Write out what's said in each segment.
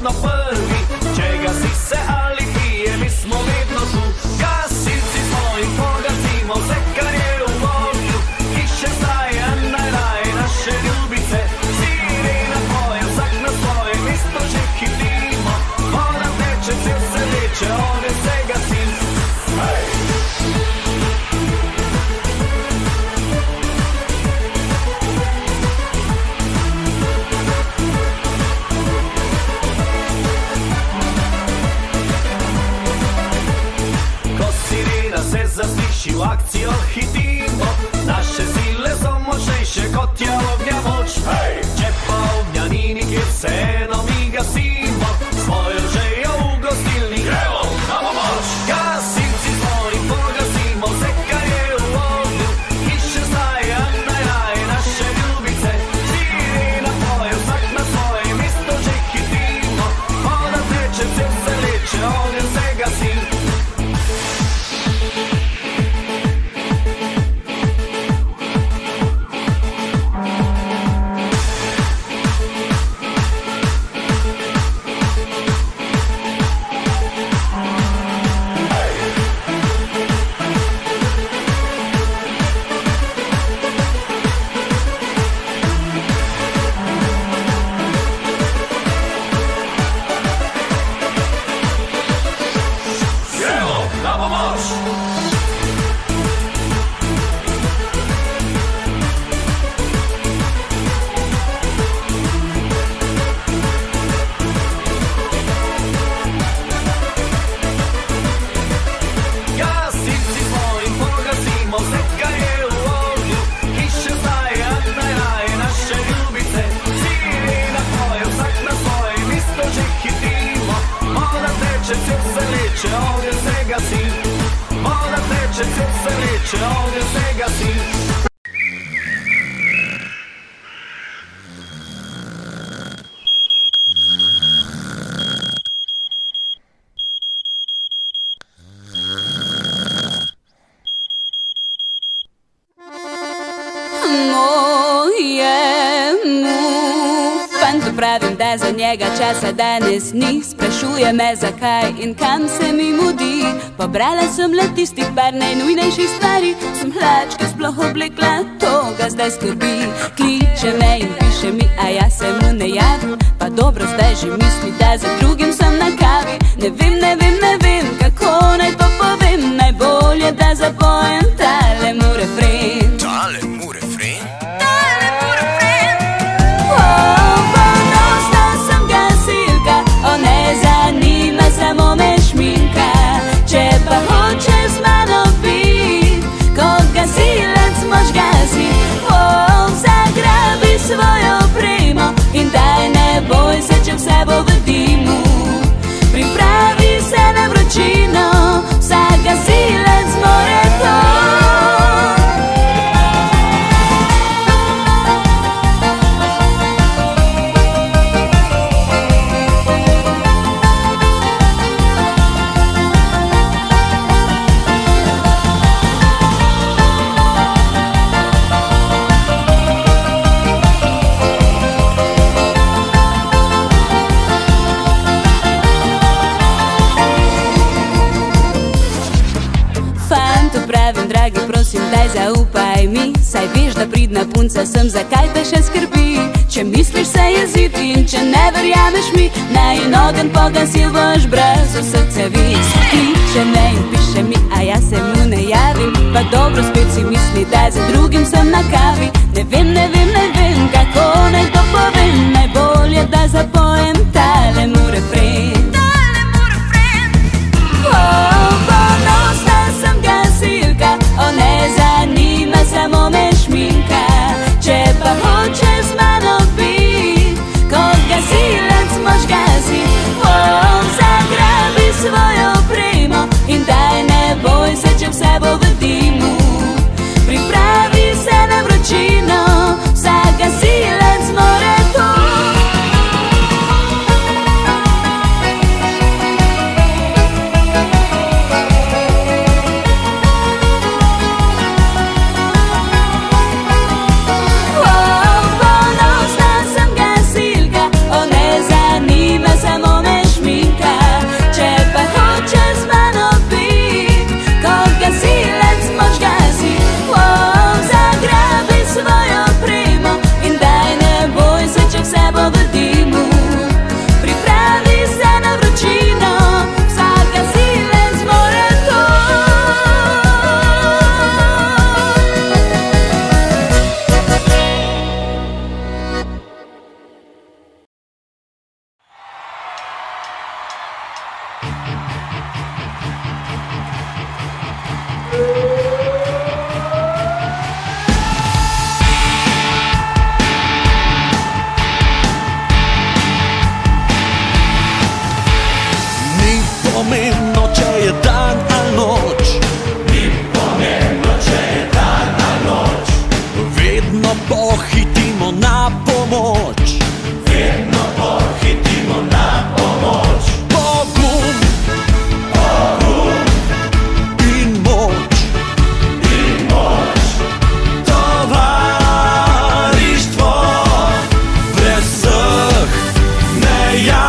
vedno prvi. Čega si se, ali pije, mi smo vedno tu. Gasilci smo in pogasimo vse, kar je v ognju. Hiše staje, najraje naše ljubice. Sirena poje, vsak na svoje mesto že hitimo. Voda teče, cel se leče, ogenj se gasi. Zasliši v akcijo hitimo, naše sile so močnejše kot je ognja moč. Če pa ognja ni nikjer, vseeno mi gasimo, svojo žejo v gostilni gremo na pomoč. Gasilci smo in pogasimo vse, kar je v ognju. Hiše staje, najraje naše ljubice. Sirena poje, vsak na svoje mesto že hitimo. Voda teče, cel se leče, ogenj se gasi. Pravim, da za njega časa danes ni. Sprašuje me zakaj in kam se mi mudi. Pobrala sem le tistih par najnujnejših stvari. Sem hlačke sploh oblekla, to ga zdaj skrbi. Kliče me in piše mi, a jaz se mu ne javim. Pa dobro, zdaj že misli, da za drugim sem na kavi. Ne vem, kako naj to povem. Najbolje, da zapojem tale mu refren. Tale mu refren? Ne zanima samo me šminka. Če pa hoče z mano bit, ko gasilec mož gasi, zagrabi svojo opremo in daj, ne boj se, če vse bo v dimu. Pripravi se na vročino, vsak gasilec more to. Dragi, prosim, daj zaupaj mi. Saj veš, da pridna punca sem, zakaj te še skrbi? Če misliš se jeziti in če ne verjameš mi, naj ogenj pogasil boš brez vseh cevic. Kliče me in piše mi, a jaz se mu ne javim. Pa dobro, spet si misli, da za drugim sem na kavi. Ne vem, kako naj to povem. Najbolje, da zapojem tale mu refren. Ponosna sem gasilka, ne zanima samo me šminka. Če pa hoče z mano bit, ko gasilec mož gasi, zagrabi svojo opremo in daj, ne boj se, če vse bo v dimu. Pripravi se na vročino, vsak gasilec more to. Pomembno, če je dan ali noč. Ni pomembno, če je dan ali noč. Vedno pohitimo na pomoč. Vedno pohitimo na pomoč. Pogum, pogum in moč. In moč. Tovarištvo brez vseh meja.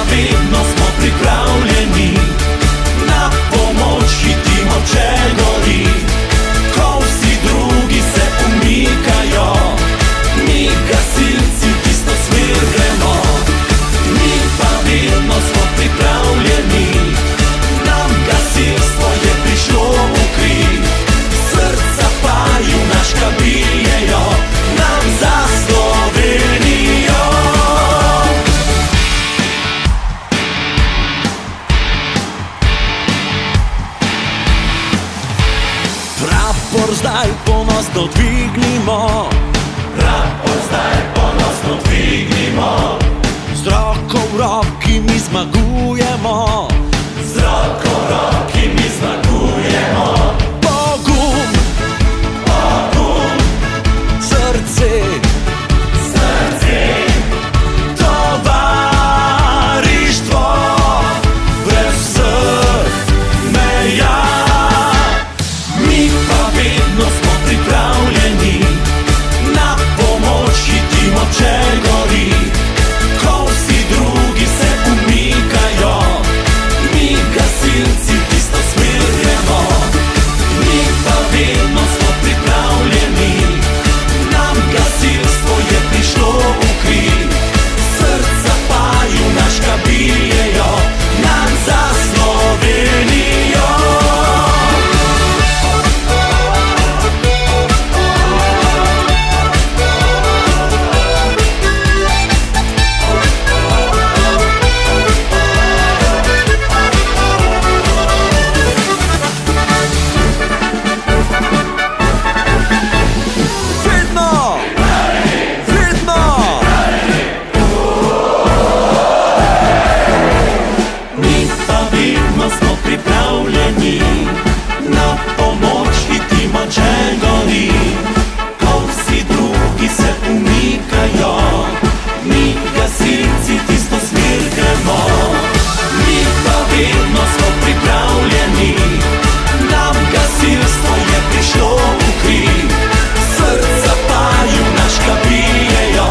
Vedno smo pripravljeni, na pomoč hitimo, če gori. Ko vsi drugi se umikajo, mi gasilci tisto smer gremo. Mi pa vedno smo pripravljeni, nam gasilstvo je prišlo v kri. Srca pa junaška bijejo, nam za Slovenijo. Prapor zdaj ponosno dvignimo. Prapor zdaj ponosno dvignimo. Z roko v roki mi zmagujemo. Z roko v roki mi zmagujemo. Pogum, pogum, srce, srce, tovarištvo brez vseh meja. Vedno smo pripravljeni, na pomoč hitimo, če gori. Ko vsi drugi se umikajo, mi gasilci tisto smer gremo. Mi pa vedno smo pripravljeni, nam gasilstvo je prišlo v kri. Srca pa junaška bijejo,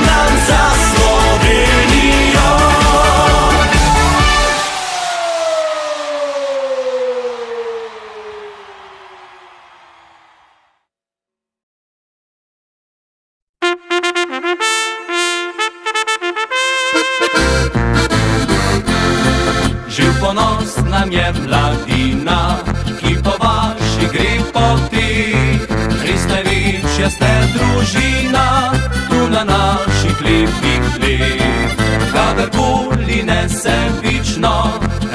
nam za Slovenijo. Ponos nam je mladina, ki po vaši gre poti. Hristevič ste družina, tu na naših lepih tleh. Kadarkoli nesebično,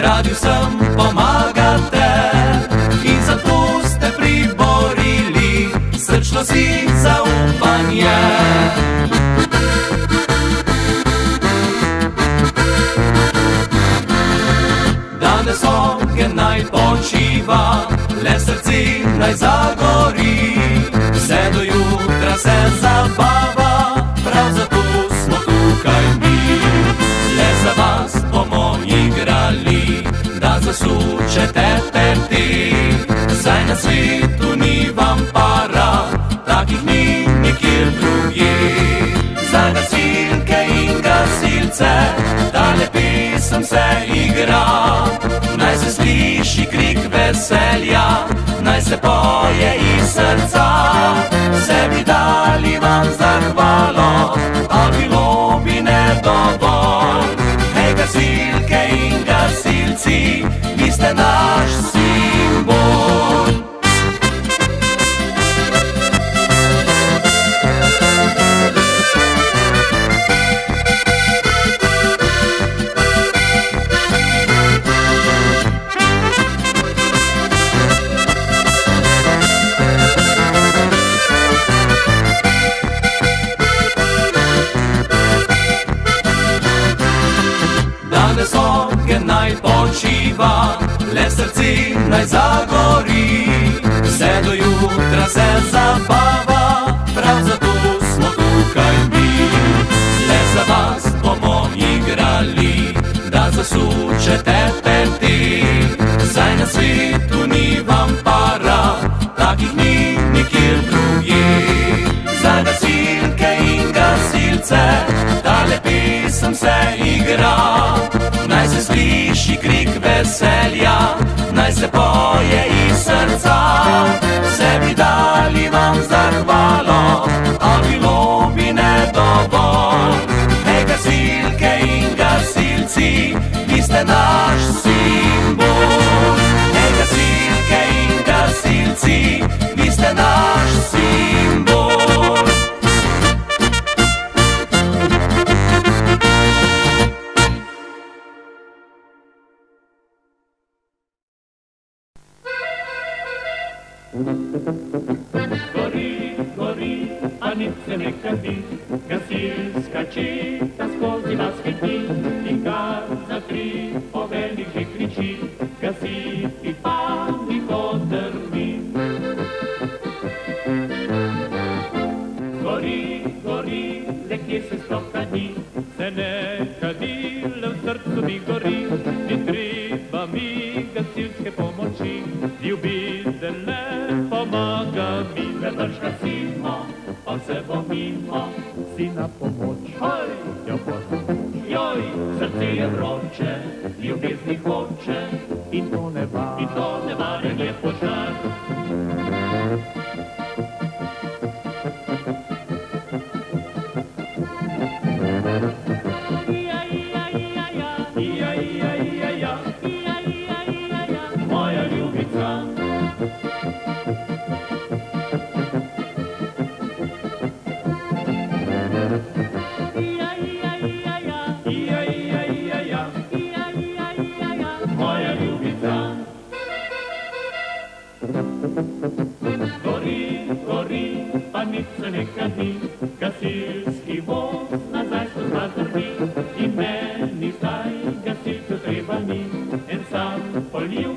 radi vsem pomagate. In zato ste priborili srčno si zaupanje. Danes ogen naj počiva, le srce naj zagori. Vse do jutra se zabava, prav zato smo tukaj mi. Le za vas bomo igrali, da zasučete peti. Saj na svetu ni vam para, takih ni nikjer drugje. Za gasilke in gasilce tale pesem se igra. Naj se sliši krik veselja, naj se poje iz srca. Vse bi dali vam zahvalo, a bilo bi ne dovolj. Hej gasilke in gasilci, vi ste naš simbol. naj počiva, le v srci naj zagori. Vse do jutra se zabava, prav zato smo tukaj mi. Le za vas bomo igrali, da zasučete peti. Saj na svetu ni vam para, takih ni nikjer drugih. Za gasilke in gasilce tale pesem se igra. Naj se sliši krik veselja, naj se poje iz srca. Vse bi dali vam zahvalo, a bilo bi ne dovolj. Hej gasilke in gasilci, vi ste naš simbol. Hej gasilke in gasilci, vi ste naš simbol. Gori, gori, a nič se ne kadi, gasilska četa skozi vas hiti in kar za tri poveljnik že kriči, gasiti pa niko drvi. Gori, gori, le kje se sploh kadi, se ne kadi, le v srcu mi gori, ni treba mi gasilske pomoči, ljubitelj pomaga mi, ne drž gasimo, pa se bo mimo, si na pomoč. Hoj, jo pomoč, joj, srce je vroče, ljubezni hoče, in to nevaren je požar. Moja ljubica. Gori, gori, pa nič se ne kadi, gasilski voz nazaj so zadrvi. In meni zdaj gasilcev treba ni, en sam poljub